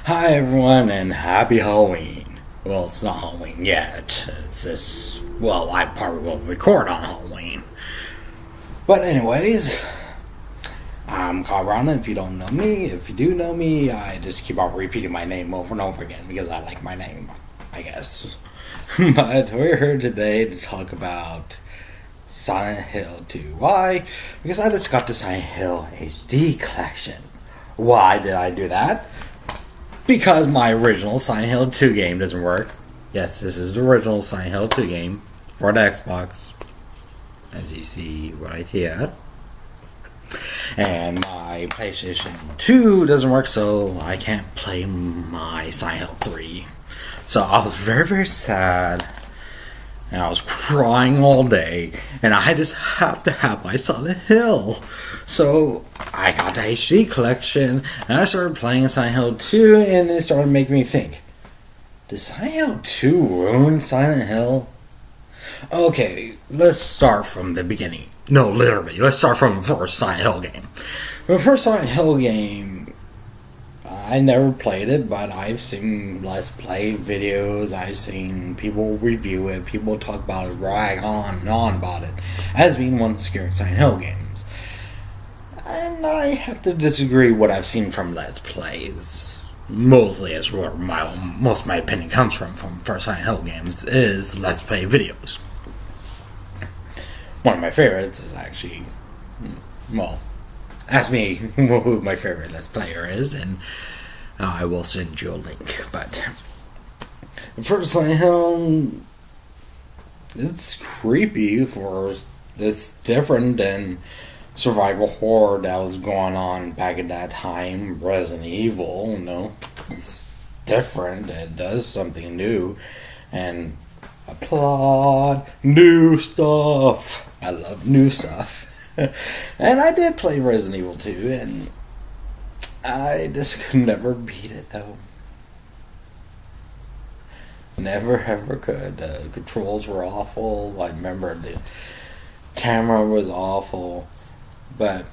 Hi everyone and happy Halloween. Well, it's not Halloween yet. It's just, well, I probably will record on Halloween. But anyways, I'm Kyle Brown. If you don't know me, if you do know me, I just keep on repeating my name over and over again because I like my name, I guess. But we're here today to talk about Silent Hill 2. Why? Because I just got the Silent Hill HD collection. Why did I do that? Because my original Silent Hill 2 game doesn't work. Yes, this is the original Silent Hill 2 game for the Xbox, as you see right here. And my PlayStation 2 doesn't work, so I can't play my Silent Hill 3. So I was very, very sad. And I was crying all day. And I just have to have my Silent Hill. So I got the HD collection. And I started playing Silent Hill 2. And it started making me think, did Silent Hill 2 ruin Silent Hill? Okay, let's start from the beginning. No, literally. Let's start from the first Silent Hill game. The first Silent Hill game, I never played it, but I've seen Let's Play videos, I've seen people review it, people talk about it, rag on and on about it, as being one of the scary Silent Hill games. And I have to disagree what I've seen from Let's Plays. Mostly as where most of my opinion comes from first Silent Hill games, is Let's Play videos. One of my favorites is actually, well, ask me who my favorite Let's Player is, and I will send you a link. But the first Silent Hill, it's creepy for it's different than survival horror that was going on back at that time. Resident Evil, it's different. It does something new, and applaud new stuff. I love new stuff. And I did play Resident Evil 2, and I just could never beat it, though. Never ever could. The controls were awful. I remember the camera was awful. But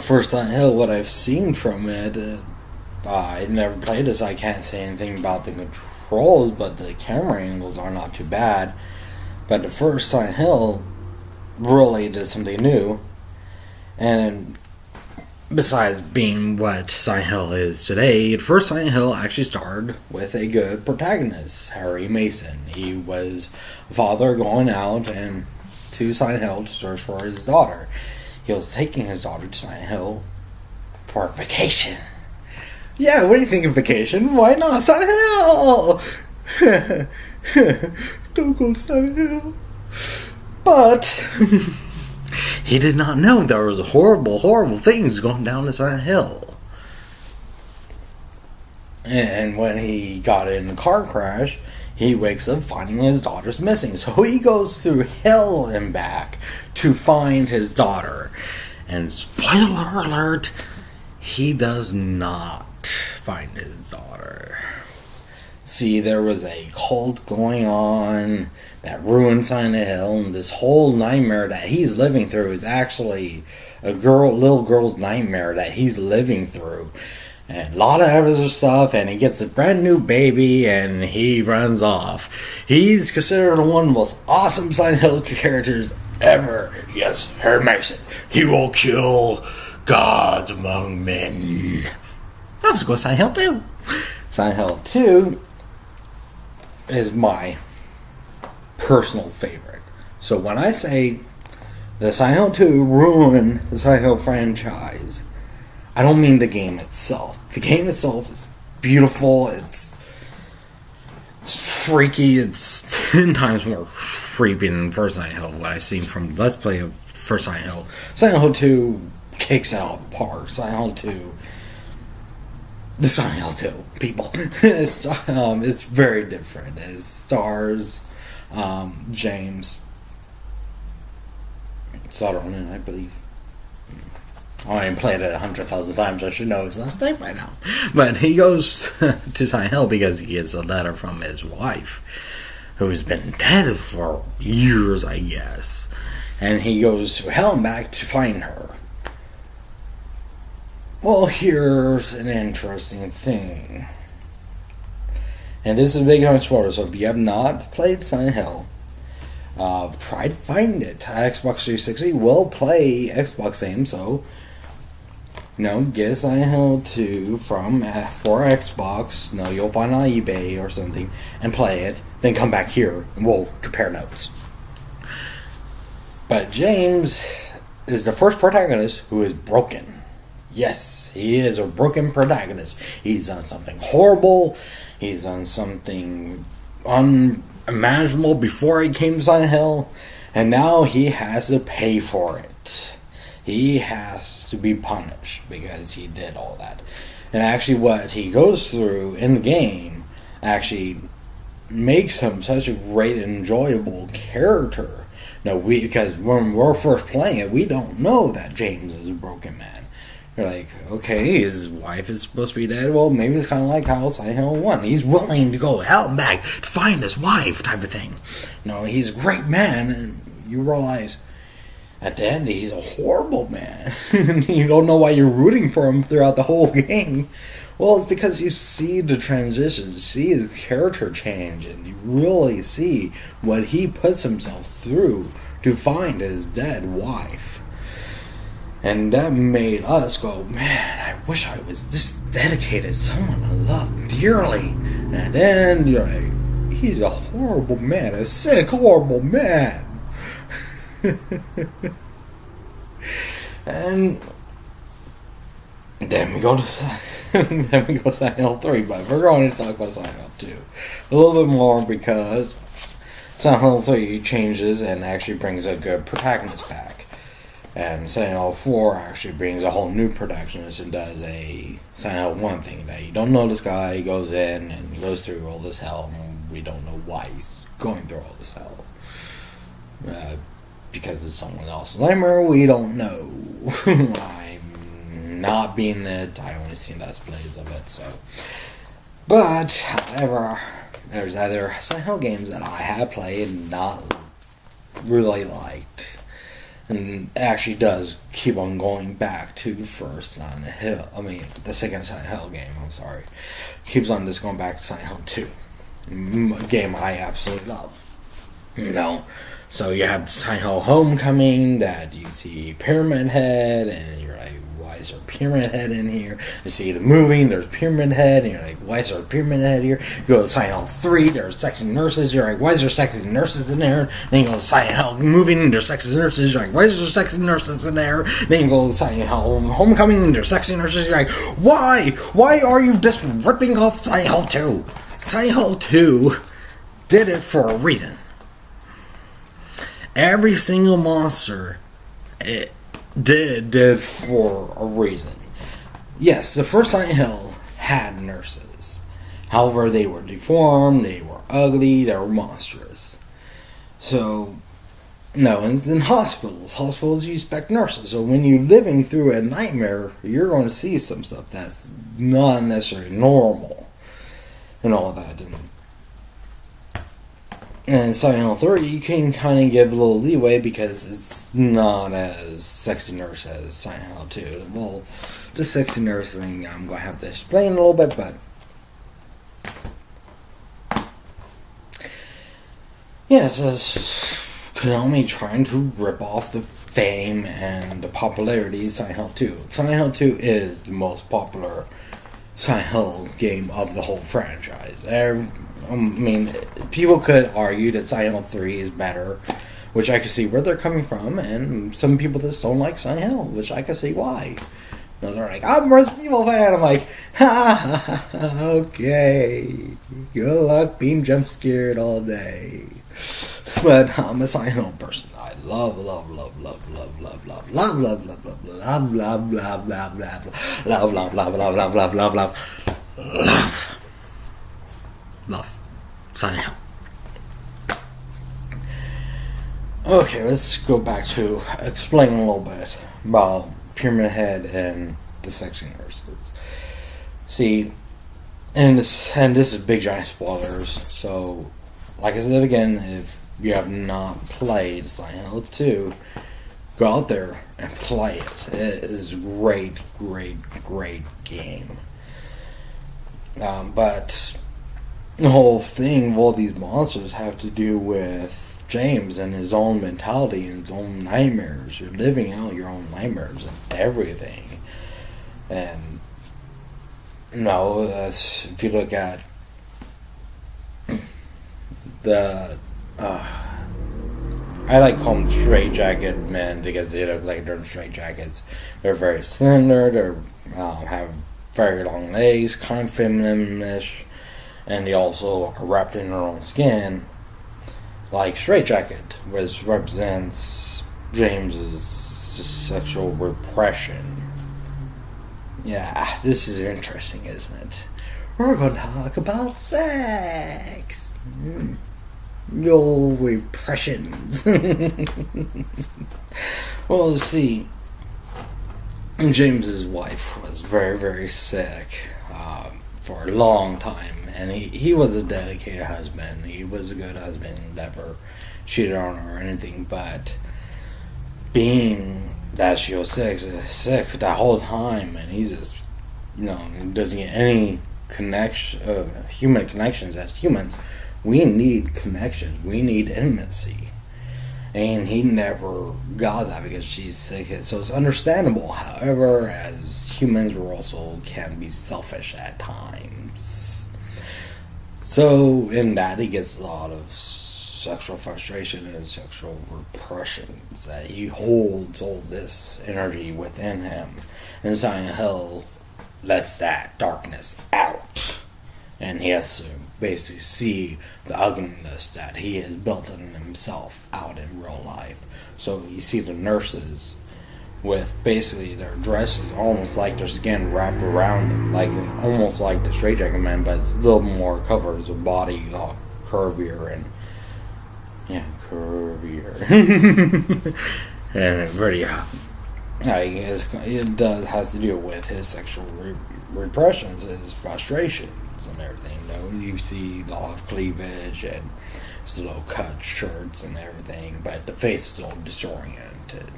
for Silent Hill, what I've seen from it, I never played this. I can't say anything about the controls, but the camera angles are not too bad. But the first Silent Hill really did something new, and besides being what Silent Hill is today, the first Silent Hill actually started with a good protagonist, Harry Mason. He was a father going out and to Silent Hill to search for his daughter. He was taking his daughter to Silent Hill for vacation. Yeah, what do you think of vacation? Why not Silent Hill? Don't go to Silent Hill. But he did not know there was horrible, horrible things going down the Silent Hill. And when he got in a car crash, he wakes up finding his daughter's missing. So he goes through hell and back to find his daughter. And spoiler alert, he does not find his daughter. See, there was a cult going on that ruined Silent Hill, and this whole nightmare that he's living through is actually a little girl's nightmare that he's living through. And a lot of other stuff, and he gets a brand new baby, and he runs off. He's considered one of the most awesome Silent Hill characters ever. Yes, Harry Mason. He will kill gods among men. Let's go Silent Hill 2. Silent Hill 2 is my personal favorite. So when I say the Silent Hill 2 ruined the Silent Hill franchise, I don't mean the game itself. The game itself is beautiful, it's freaky, it's 10 times more creepy than first Silent Hill, what I've seen from Let's Play of first Silent Hill. Silent Hill 2 kicks it out of the park. Silent Hill 2, the Silent Hill 2, people. It's very different. It stars James Sutherland, I believe. I ain't played it 100,000 times. I should know his last name by now. But he goes to Silent Hill because he gets a letter from his wife, who's been dead for years, I guess. And he goes to hell and back to find her. Well, here's an interesting thing. And this is a big time spoiler, so if you have not played Silent Hill, try to find it. Xbox 360 will play Xbox games, so get Silent Hill 2 for Xbox. You'll find it on eBay or something and play it. Then come back here and we'll compare notes. But James is the first protagonist who is broken. Yes, he is a broken protagonist. He's done something horrible. He's done something unimaginable before he came to Silent Hill, and now he has to pay for it. He has to be punished because he did all that. And actually what he goes through in the game actually makes him such a great and enjoyable character. Because when we're first playing it, we don't know that James is a broken man. You're like, okay, his wife is supposed to be dead. Well, maybe it's kind of like how Silent Hill 1. He's willing to go hell and back to find his wife type of thing. He's a great man, and you realize at the end he's a horrible man. You don't know why you're rooting for him throughout the whole game. Well, it's because you see the transitions, see his character change, and you really see what he puts himself through to find his dead wife. And that made us go, man, I wish I was this dedicated, someone I love dearly. And then you're like, he's a horrible man, a sick, horrible man. And then we go to Silent Hill 3, but we're going to talk about Silent Hill 2 a little bit more because Silent Hill 3 changes and actually brings a good protagonist back. And Silent Hill 4 actually brings a whole new protagonist and does a Silent Hill 1 thing that you don't know this guy. He goes in and he goes through all this hell, and we don't know why he's going through all this hell. Because it's someone else's nightmare, we don't know. I'm not being it. I only seen displays of it, so. But, however, there's other Silent Hill games that I have played and not really liked. And it actually does keep on going back to the first Silent Hill. The second Silent Hill game, I'm sorry. Keeps on just going back to Silent Hill 2. A game I absolutely love. So you have Silent Hill Homecoming that you see Pyramid Head, and you're like, why is there Pyramid Head in here? You see the movie, there's Pyramid Head, and you're like, why is there Pyramid Head here? You go to Silent Hill 3, there's sexy nurses, you're like, why is there sexy nurses in there? Then you go to Silent Hill Movie, and there's sexy nurses, you're like, why is there sexy nurses in there? Then you go to Silent Hill Homecoming, and there's sexy nurses, you're like, why? Why are you just ripping off Silent Hill 2? Silent Hill 2 did it for a reason. Every single monster it did for a reason. Yes, the first Silent Hill had nurses. However, they were deformed, they were ugly, they were monstrous. So, in hospitals you expect nurses. So when you're living through a nightmare, you're going to see some stuff that's not necessarily normal. And all that. And Silent Hill 3, you can kind of give a little leeway because it's not as sexy nurse as Silent Hill 2. Well, the sexy nurse thing I'm going to have to explain a little bit, but yes, it's Konami trying to rip off the fame and the popularity of Silent Hill 2. Silent Hill 2 is the most popular Silent Hill game of the whole franchise. People could argue that Silent Hill 3 is better, which I can see where they're coming from, and some people just don't like Silent Hill, which I can see why. They're like, I'm a Resident Evil fan. I'm like, okay, good luck being jump scared all day. But I'm a Silent Hill person. I love Silent Hill. Okay, let's go back to explaining a little bit about Pyramid Head and the sexy nurses. See, and this is big giant spoilers, so like I said again, if you have not played Silent Hill 2, Go out there and play it. It is a great, great, great game. But the whole thing of all these monsters have to do with James and his own mentality and his own nightmares. You're living out your own nightmares and everything. And if you look at the I like call them straight-jacket men because they look like they're in straight-jackets. They're very slender. They have very long legs, kind of feminine-ish, and they also are wrapped in their own skin, like straight-jacket, which represents James's sexual repression. Yeah, this is interesting, isn't it? We're going to talk about sex. Your repressions. Well, let's see. James's wife was very, very sick for a long time, and he was a dedicated husband. He was a good husband, never cheated on her or anything. But being that she was sick that whole time, and he's just doesn't get any human connections. As humans, we need connections. We need intimacy. And he never got that because she's sick. So it's understandable. However, as humans, we also can be selfish at times. So in that, he gets a lot of sexual frustration and sexual repression. That he holds all this energy within him. And Silent Hill lets that darkness out. And he has to basically see the ugliness that he has built in himself out in real life. So you see the nurses with basically their dresses almost like their skin wrapped around them, like almost like the straitjacket man, but it's a little more covers the body, curvier and curvier, and very it has to do with his sexual repressions, his frustrations and everything. You see a lot of cleavage and slow cut shirts and everything, but the face is all disoriented,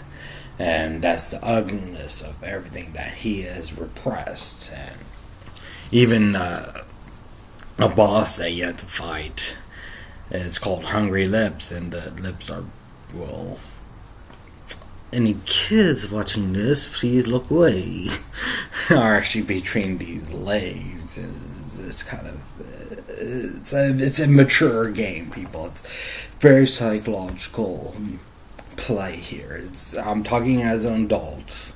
and that's the ugliness of everything that he has repressed. And even a boss that you have to fight, it's called Hungry Lips, and the lips are, well, any kids watching this, please look away. Are actually between these legs. It's kind of it's a mature game, people. It's very psychological play here. I'm talking as an adult,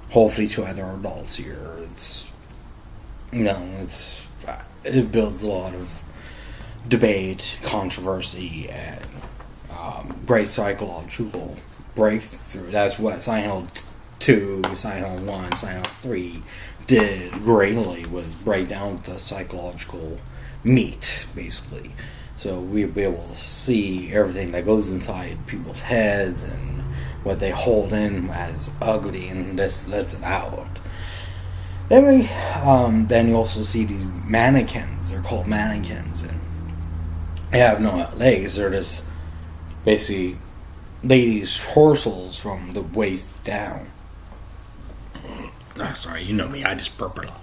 hopefully to other adults here. It builds a lot of debate, controversy, and great psychological breakthrough. That's what Silent Hill 2, Silent Hill 1, Silent Hill 3 did greatly, was break down the psychological meat, basically. So we'll be able to see everything that goes inside people's heads and what they hold in as ugly, and this lets it out. Then you also see these mannequins. They're called mannequins, and they have no legs. They're just basically ladies' torsos from the waist down. Oh, sorry, you know me, I just burp a lot.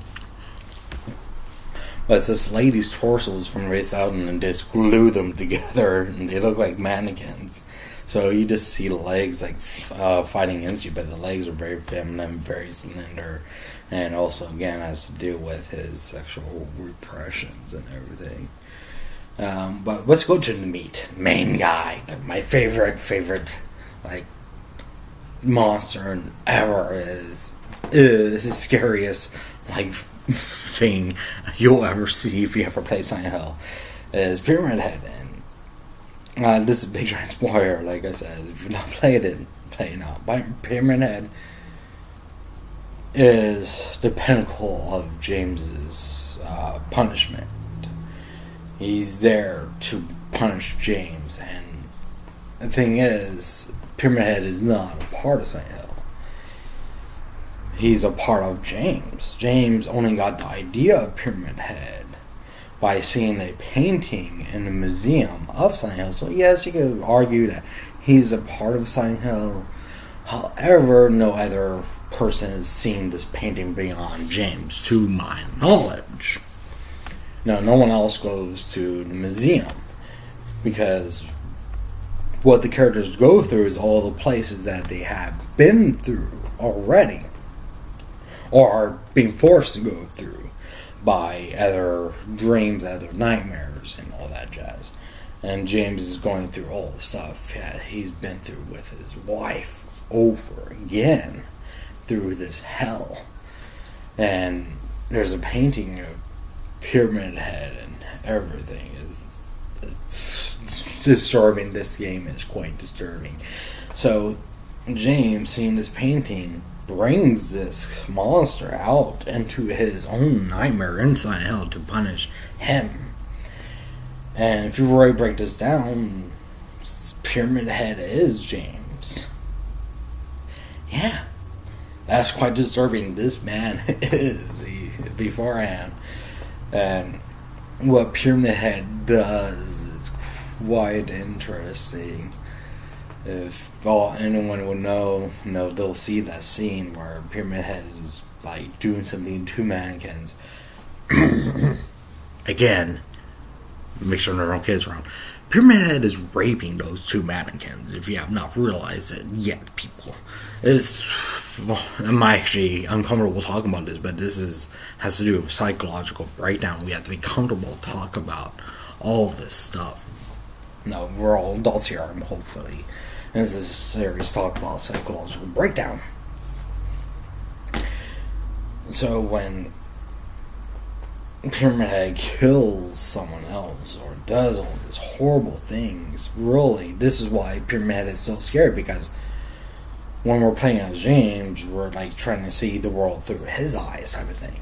But it's this ladies' torsos from the waist out, and then just glue them together, and they look like mannequins. So you just see the legs like fighting against you, but the legs are very feminine, very slender, and also again has to do with his sexual repressions and everything. But let's go to the meat. Main guy, my favorite like monster ever is the scariest like thing you'll ever see if you ever play Silent Hill is Pyramid Head. And this is a big giant spoiler, like I said. If you've not played it, play it now. Pyramid Head is the pinnacle of James's punishment. He's there to punish James, and the thing is, Pyramid Head is not a part of Silent Hill. He's a part of James. James only got the idea of Pyramid Head by seeing a painting in the museum of Silent Hill. So yes, you could argue that he's a part of Silent Hill. However, no other person has seen this painting beyond James, to my knowledge. No one else goes to the museum, because what the characters go through is all the places that they have been through already, or are being forced to go through by other dreams, other nightmares, and all that jazz. And James is going through all the stuff he's been through with his wife over again through this hell. And there's a painting of Pyramid Head, and everything is disturbing. This game is quite disturbing. So James, seeing this painting, brings this monster out into his own nightmare inside hell to punish him. And if you really break this down, Pyramid Head is James. Yeah, that's quite disturbing. This man is beforehand. And what Pyramid Head does is quite interesting. If anyone would know, they'll see that scene where Pyramid Head is like doing something to mannequins. Again, make sure there are no kids around. Pyramid Head is raping those two mannequins, if you have not realized it yet, people. I'm actually uncomfortable talking about this, but this has to do with psychological breakdown. We have to be comfortable to talk about all this stuff. No, we're all adults here, hopefully. And this is a serious talk about psychological breakdown. So when Pyramid Head kills someone else or does all these horrible things, really, this is why Pyramid Head is so scary, because when we're playing as James, we're like trying to see the world through his eyes type of thing.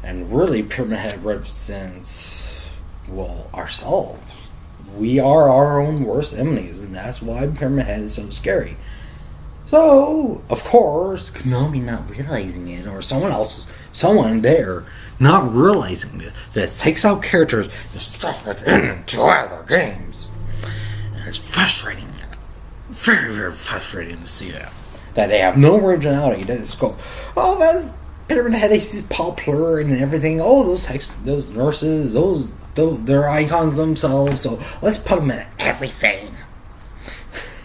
And really, Pyramid Head represents, well, ourselves. We are our own worst enemies, and that's why Pyramid Head is so scary. So, of course, Konami not realizing it, or someone there not realizing this takes out characters and stuff it into other games. And it's frustrating. Very, very frustrating to see that they have no originality. They just go, oh, that's Pyramid Head, he's popular and everything. Oh, those nurses, they're icons themselves, so let's put them in everything.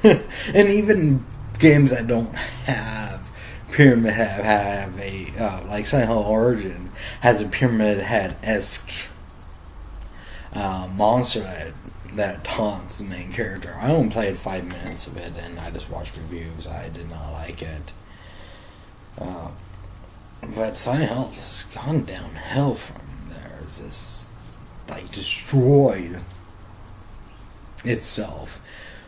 And even games that don't have Pyramid Head have a, like Silent Hill Origin has a Pyramid Head-esque monster that taunts the main character. I only played 5 minutes of it, and I just watched reviews. I did not like it. But Silent Hill has gone downhill from there. It's just, like, destroyed itself.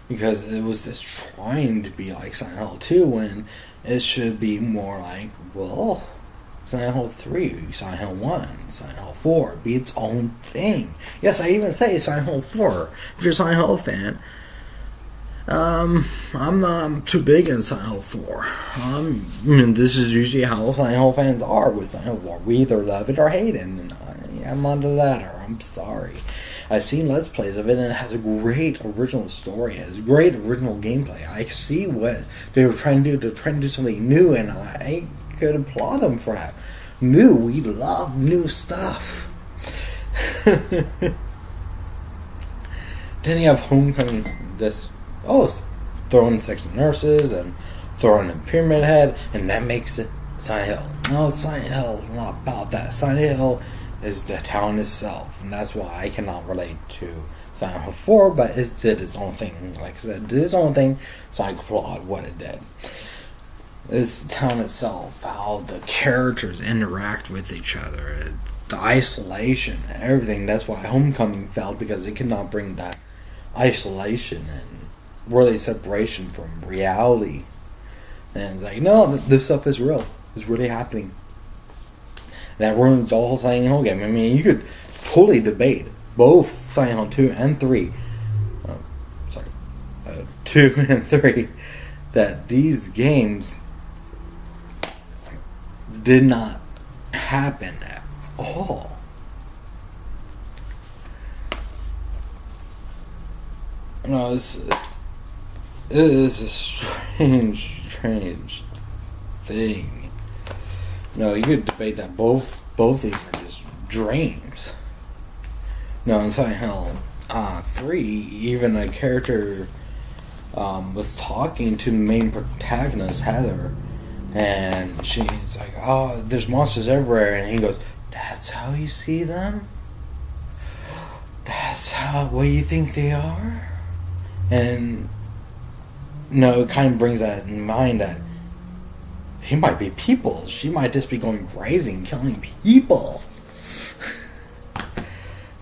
Because it was just trying to be like Silent Hill 2 when it should be more like, well, Silent Hill 3, Silent Hill 1, Silent Hill 4, be its own thing. Yes, I even say Silent Hill 4. If you're a Silent Hill fan, I'm not too big in Silent Hill 4. This is usually how Silent Hill fans are with Silent Hill 4. We either love it or hate it, and I'm on the latter. I'm sorry. I've seen Let's Plays of it, and it has a great original story. It has great original gameplay. I see what they were trying to do. They're trying to do something new, and I could applaud them for that. New. We love new stuff. Then you have Homecoming. Throw in Section Nurses and throw in a Pyramid Head, and that makes it Silent Hill. No, Silent Hill is not about that. Silent Hill is the town itself, and that's why I cannot relate to Silent Hill 4, but it did its own thing. Like I said, it did its own thing, so I applaud what it did. It's the town itself, how the characters interact with each other, the isolation, everything. That's why Homecoming failed, because it could not bring that isolation and really separation from reality. And it's like, no, this stuff is real. It's really happening. That ruins the whole Silent Hill game. I mean, you could totally debate both Silent Hill 2 and 3. 2 and 3. That these games did not happen at all. No, It is a strange thing. No, you could debate that both these are just dreams. No, in Silent Hill 3, even a character was talking to the main protagonist, Heather, and she's like, "Oh, there's monsters everywhere," and he goes, "That's how you see them? That's how what you think they are?" And no, it kind of brings that in mind that he might be people. She might just be going crazy and killing people.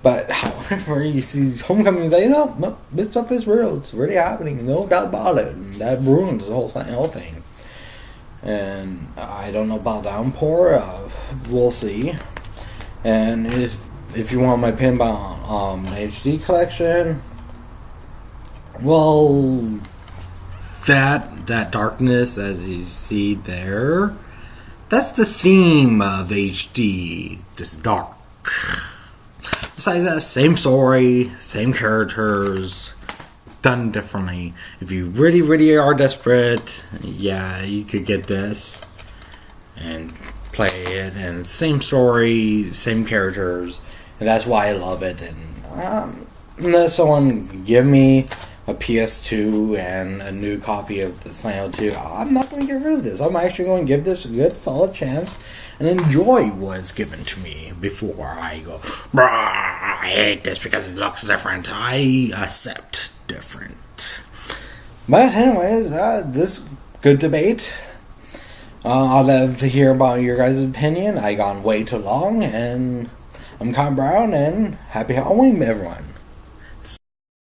But however, you see Homecoming, say, no, this stuff is real. It's really happening. No doubt about it. And that ruins the whole thing. And I don't know about Downpour. We'll see. And if you want my opinion about HD collection, well, that darkness, as you see there, that's the theme of HD. Just dark. Besides that, same story, same characters, done differently. If you really, really are desperate, yeah, you could get this and play it. And same story, same characters, and that's why I love it. And unless someone can give me a PS2 and a new copy of the Silent Hill 2, I'm not going to get rid of this. I'm actually going to give this a good, solid chance and enjoy what's given to me before I go, I hate this because it looks different. I accept different. But anyways, this good debate. I'd love to hear about your guys' opinion. I gone way too long, and I'm Kyle Brown, and happy Halloween, everyone.